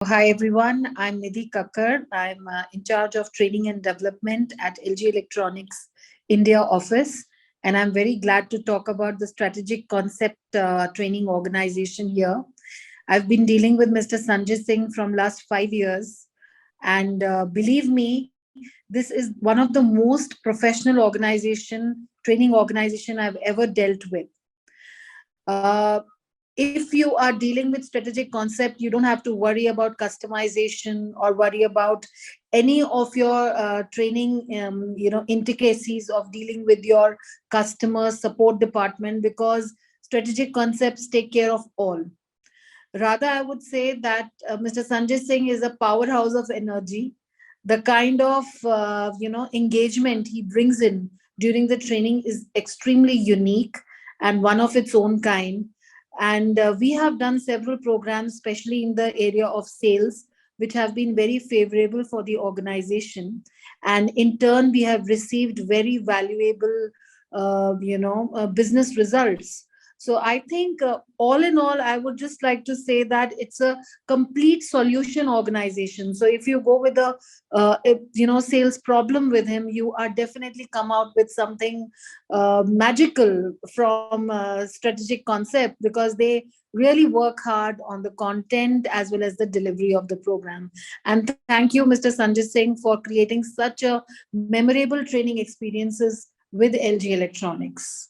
Hi everyone, I'm Nidhi Kakkar. I'm in charge of training and development at LG Electronics India office, and I'm very glad to talk about the strategic concept training organization here. I've been dealing with Mr. Sanjay Singh from last 5 years, and believe me, this is one of the most professional training organization I've ever dealt with. Uh, if you are dealing with strategic concept, you don't have to worry about customization or worry about any of your training intricacies of dealing with your customer support department, because strategic concepts take care of all. Rather, I would say that Mr. Sanjay Singh is a powerhouse of energy. The kind of engagement he brings in during the training is extremely unique and one of its own kind. And we have done several programs, especially in the area of sales, which have been very favorable for the organization. And in turn, we have received very valuable, business results. So I think, all in all, I would just like to say that it's a complete solution organization. So if you go with a sales problem with him, you are definitely come out with something magical from strategic concept, because they really work hard on the content as well as the delivery of the program. And thank you, Mr. Sanjay Singh, for creating such a memorable training experiences with LG Electronics.